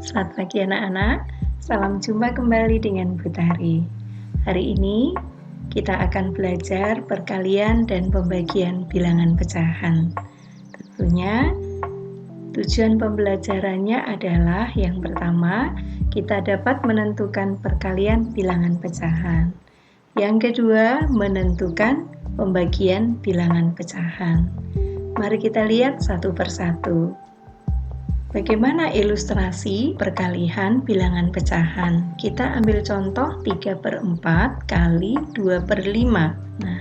Selamat pagi anak-anak, salam jumpa kembali dengan Bu Tari. Hari ini kita akan belajar perkalian dan pembagian bilangan pecahan. Tentunya tujuan pembelajarannya adalah yang pertama, kita dapat menentukan perkalian bilangan pecahan. Yang kedua, menentukan pembagian bilangan pecahan. Mari kita lihat satu persatu. Bagaimana ilustrasi perkalian bilangan pecahan? Kita ambil contoh 3/4 kali 2/5. Nah,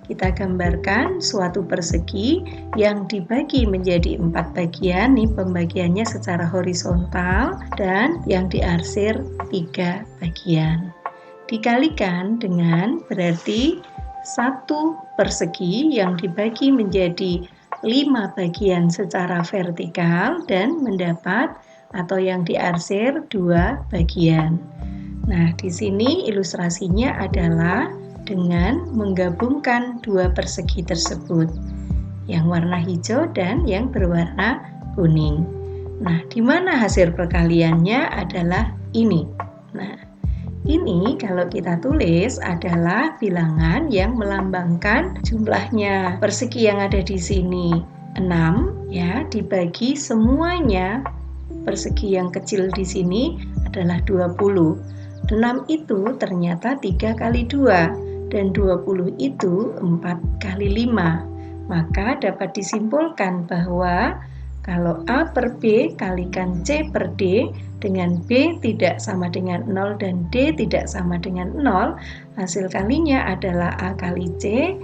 kita gambarkan suatu persegi yang dibagi menjadi 4 bagian. Nih pembagiannya secara horizontal dan yang diarsir 3 bagian. Dikalikan dengan berarti satu persegi yang dibagi menjadi 5 bagian secara vertikal dan mendapat atau yang diarsir 2 bagian. Nah, di sini ilustrasinya adalah dengan menggabungkan 2 persegi tersebut, yang warna hijau dan yang berwarna kuning. Nah, di mana hasil perkaliannya adalah ini. Nah, ini kalau kita tulis adalah bilangan yang melambangkan jumlahnya persegi yang ada di sini 6 ya, dibagi semuanya persegi yang kecil di sini adalah 20. 6 itu ternyata 3 kali 2 dan 20 itu 4 kali 5. Maka dapat disimpulkan bahwa kalau A per B kalikan C per D dengan B tidak sama dengan 0 dan D tidak sama dengan 0, hasil kalinya adalah A kali C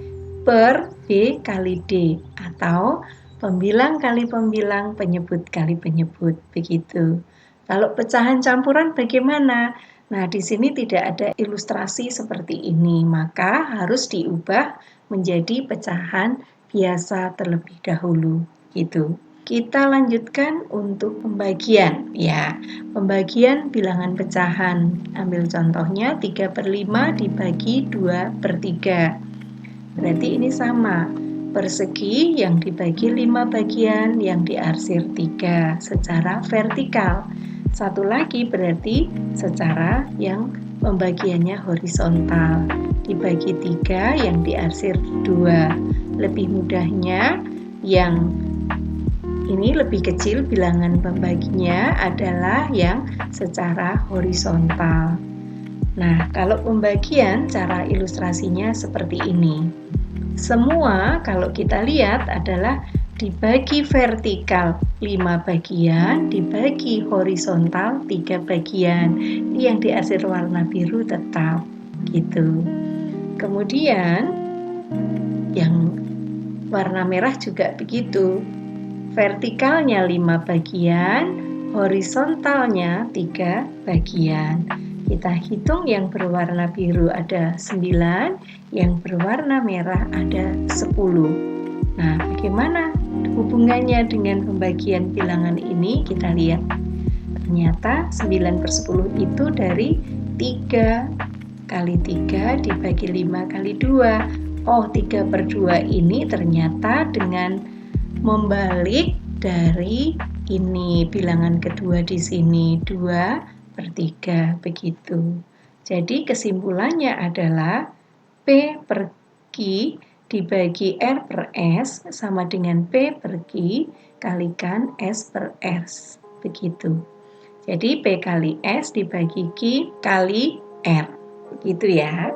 per B kali D, atau pembilang kali pembilang, penyebut kali penyebut, begitu. Kalau pecahan campuran bagaimana? Nah, di sini tidak ada ilustrasi seperti ini, maka harus diubah menjadi pecahan biasa terlebih dahulu, gitu. Kita lanjutkan untuk pembagian, ya. Pembagian bilangan pecahan. Ambil contohnya 3/5 dibagi 2/3. Berarti ini sama. Persegi yang dibagi 5 bagian yang diarsir 3 secara vertikal. Satu lagi berarti secara yang pembagiannya horizontal. Dibagi 3 yang diarsir 2. Lebih mudahnya yang ini lebih kecil bilangan pembaginya adalah yang secara horizontal. Nah, kalau pembagian cara ilustrasinya seperti ini. Semua kalau kita lihat adalah dibagi vertikal 5 bagian, dibagi horizontal 3 bagian. Ini yang diarsir warna biru tetap gitu. Kemudian yang warna merah juga begitu. Vertikalnya 5 bagian, horizontalnya 3 bagian. Kita hitung yang berwarna biru ada 9, yang berwarna merah ada 10. Nah, bagaimana hubungannya dengan pembagian bilangan ini? Kita lihat. Ternyata 9/10 itu dari 3 kali 3 dibagi 5 kali 2. Oh, 3/2 ini ternyata dengan membalik dari ini bilangan kedua di sini 2/3 begitu. Jadi kesimpulannya adalah P per Q dibagi R per S sama dengan P per Q kalikan S per S begitu. Jadi P kali S dibagi Q kali R begitu ya.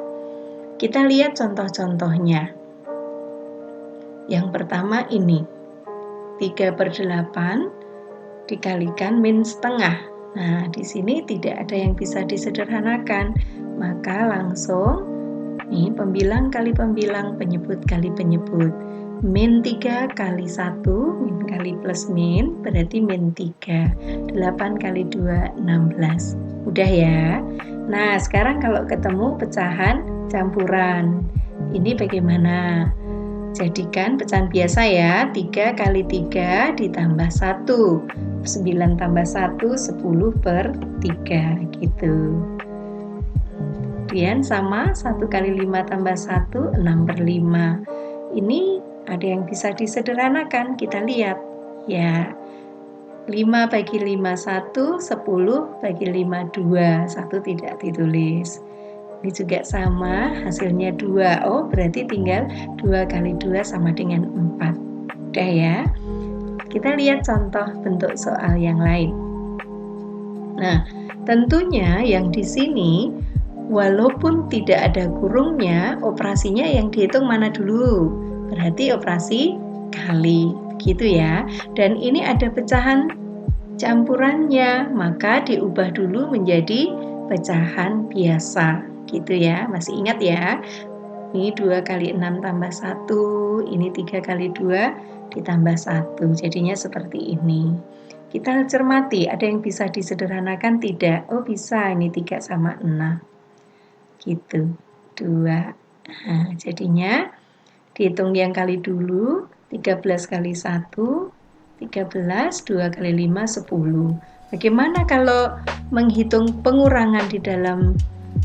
Kita lihat contoh-contohnya. Yang pertama ini 3/8 dikalikan min setengah. Nah, di sini tidak ada yang bisa disederhanakan, maka langsung nih pembilang kali pembilang, penyebut kali penyebut. Min 3 kali 1, min kali plus min, berarti min 3. 8 kali 2, 16. Udah ya. Nah, sekarang kalau ketemu pecahan campuran, ini bagaimana? Jadikan pecahan biasa ya, 3 kali 3 ditambah 1. 9 tambah 1, 10/3 gitu. Kemudian sama 1 kali 5 tambah 1, 6/5. Ini ada yang bisa disederhanakan, kita lihat ya. 5 bagi 5 1, 10 bagi 5 2, 1 tidak ditulis. Ini juga sama, hasilnya 2. Oh, berarti tinggal 2 kali 2 sama dengan 4. Udah ya. Kita lihat contoh bentuk soal yang lain. Nah, tentunya yang di sini walaupun tidak ada kurungnya, operasinya yang dihitung mana dulu? Berarti operasi kali, gitu ya. Dan ini ada pecahan campurannya, maka diubah dulu menjadi pecahan biasa, gitu ya. Masih ingat ya? Ini 2 kali 6 tambah 1, ini 3 kali 2 ditambah 1, jadinya seperti ini. Kita cermati, ada yang bisa disederhanakan tidak? Oh bisa, ini 3 sama 6. Gitu, 2. Nah, jadinya dihitung yang kali dulu, 13 kali 1, 13, 2 kali 5, 10. Bagaimana kalau menghitung pengurangan di dalam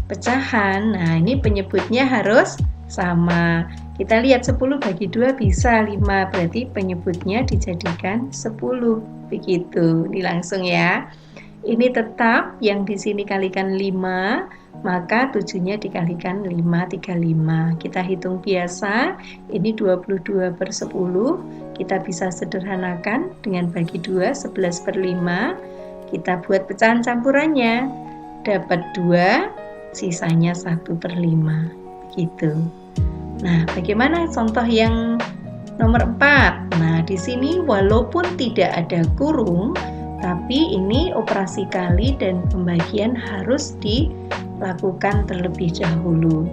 pecahan? Nah, ini penyebutnya harus sama. Kita lihat 10 bagi 2 bisa 5, berarti penyebutnya dijadikan 10. Begitu, ini langsung ya. Ini tetap yang di sini kalikan 5, maka 7-nya dikalikan 5, 35. Kita hitung biasa, ini 22 per 10. Kita bisa sederhanakan dengan bagi 2, 11 per 5. Kita buat pecahan campurannya. Dapat 2, sisanya 1 per 5. Begitu. Nah, bagaimana contoh yang nomor 4? Nah, di sini walaupun tidak ada kurung, tapi ini operasi kali dan pembagian harus dilakukan terlebih dahulu.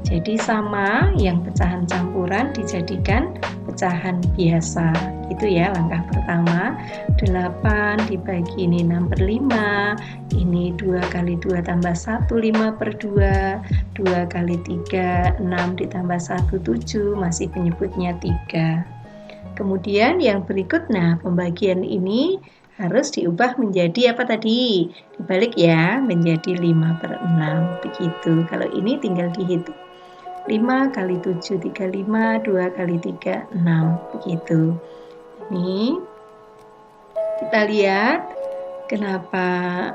Jadi sama, yang pecahan campuran dijadikan pecahan biasa. Itu ya langkah pertama. 8 dibagi ini 6 per 5. Ini 2 kali 2 tambah 1, 5 per 2. 2 kali 3, 6 ditambah 1, 7. Masih penyebutnya 3. Kemudian yang berikut, nah pembagian ini harus diubah menjadi apa tadi? Dibalik ya, menjadi 5 per 6. Begitu. Kalau ini tinggal dihitung. 5 kali 7, 35, 2 kali 3, 6. Begitu. Ini kita lihat kenapa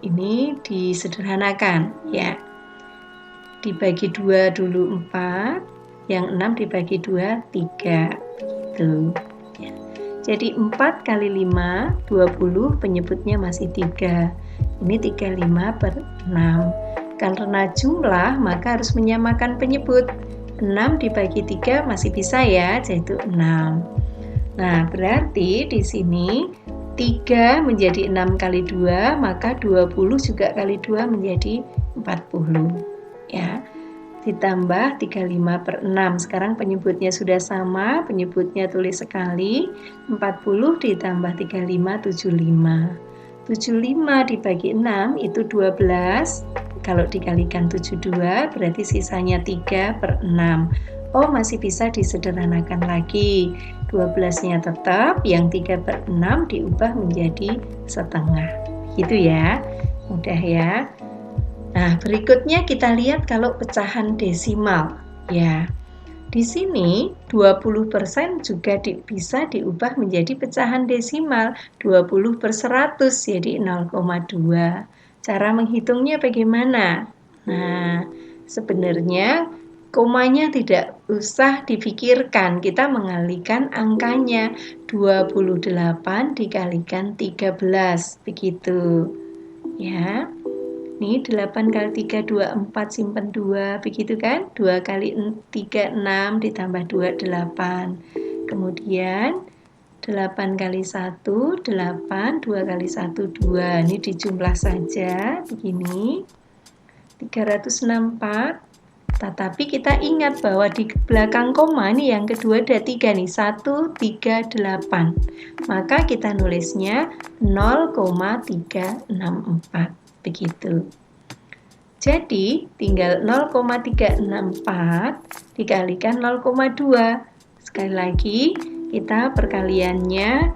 ini disederhanakan ya. Dibagi 2 dulu 4, yang 6 dibagi 2, 3. Begitu. Ya. Jadi 4 kali 5, 20, penyebutnya masih 3. Ini 35 per 6. Karena jumlah, maka harus menyamakan penyebut. 6 dibagi 3 masih bisa ya, yaitu 6. Nah, berarti di sini 3 menjadi 6 kali 2, maka 20 juga kali 2 menjadi 40. Ya. Ditambah 35 per 6. Sekarang penyebutnya sudah sama, penyebutnya tulis sekali. 40 ditambah 35, 75. 75 dibagi 6 itu 12. Kalau dikalikan 72 berarti sisanya 3 per 6. Oh, masih bisa disederhanakan lagi. 12-nya tetap, yang 3 per 6 diubah menjadi setengah. Gitu ya. Mudah ya. Nah, berikutnya kita lihat kalau pecahan desimal. Ya, di sini 20% juga bisa diubah menjadi pecahan desimal. 20 per 100 jadi 0,2. Cara menghitungnya bagaimana? Nah, sebenarnya komanya tidak usah difikirkan. Kita mengalihkan angkanya. 28 dikalikan 13. Begitu. Ya. Ini 8 kali 3, 24, simpan 2, begitu kan? 2 kali 3, 6, ditambah 2, 8. Kemudian 8 kali 1, 8, 2 kali 1, 2. Ini dijumlah saja, begini. 364. Tetapi kita ingat bahwa di belakang koma ini yang kedua ada 3 nih, 1, 3, 8. Maka kita nulisnya 0,364. Begitu. Jadi tinggal 0,364 dikalikan 0,2. Sekali lagi kita perkaliannya,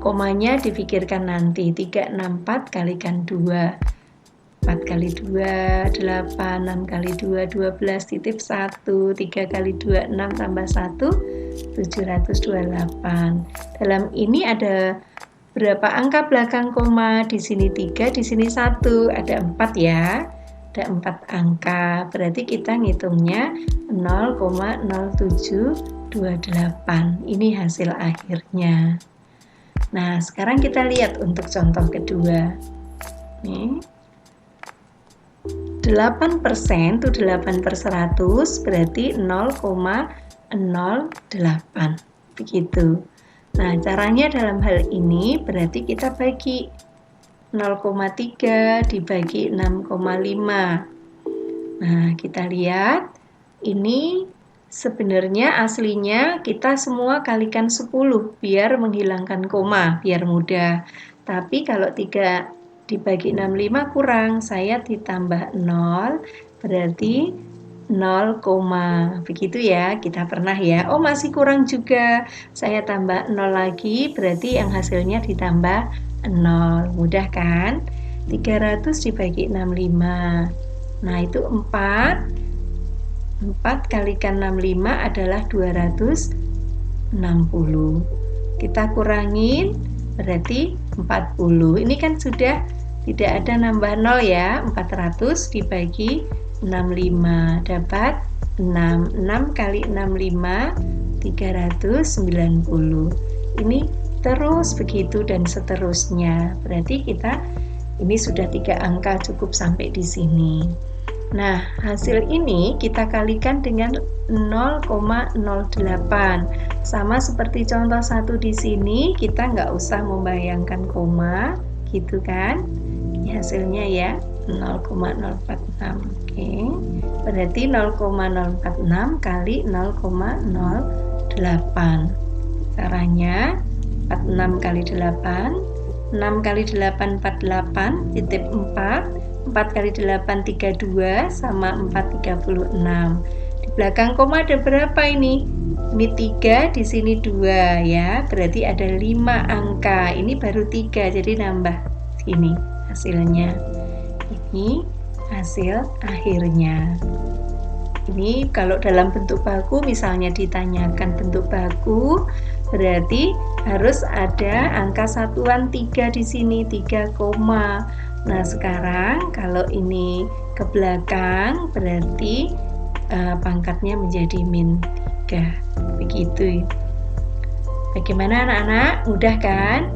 komanya difikirkan nanti. 364 kalikan 2. 4 kali 2, 8, 6 kali 2, 12, titip 1, 3 kali 2, 6 tambah 1, 728. Dalam ini ada berapa angka belakang koma? Di sini 3, di sini 1, ada 4 ya. Ada 4 angka, berarti kita ngitungnya 0,0728. Ini hasil akhirnya. Nah, sekarang kita lihat untuk contoh kedua. Nih. 8% itu 8/100 berarti 0,08. Begitu. Nah, caranya dalam hal ini berarti kita bagi 0,3 dibagi 6,5. Nah, kita lihat ini sebenarnya aslinya kita semua kalikan 10 biar menghilangkan koma, biar mudah. Tapi kalau 3 dibagi 65 kurang, saya ditambah 0, berarti 0, begitu ya, kita pernah ya. Oh, masih kurang juga, saya tambah 0 lagi, berarti yang hasilnya ditambah 0. Mudah kan? 300 dibagi 65. Nah, itu 4 kalikan 65 adalah 260. Kita kurangin, berarti 40. Ini kan sudah tidak ada nambah 0 ya. 400 dibagi 65 dapat 6. 6 kali 65 390. Ini terus begitu dan seterusnya. Berarti kita ini sudah 3 angka, cukup sampai di sini. Nah, hasil ini kita kalikan dengan 0,08. Sama seperti contoh 1 di sini, kita nggak usah membayangkan koma, gitu kan? Ini hasilnya ya, 0,046. Oke, berarti 0,046 kali 0,08. Caranya 46 kali 8, 6 kali 8 48, titip 4, 4 kali 8 32 sama 4 36. Di belakang koma ada berapa ini? Ini 3, di sini 2 ya. Berarti ada 5 angka. Ini baru 3, jadi nambah sini hasilnya. Ini hasil akhirnya. Ini kalau dalam bentuk baku, misalnya ditanyakan bentuk baku, berarti harus ada angka satuan 3 di sini, 3 koma. Nah, sekarang kalau ini ke belakang berarti pangkatnya menjadi min 3. Begitu. Bagaimana anak-anak? Mudah kan?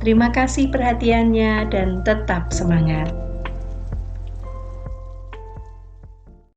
Terima kasih perhatiannya dan tetap semangat.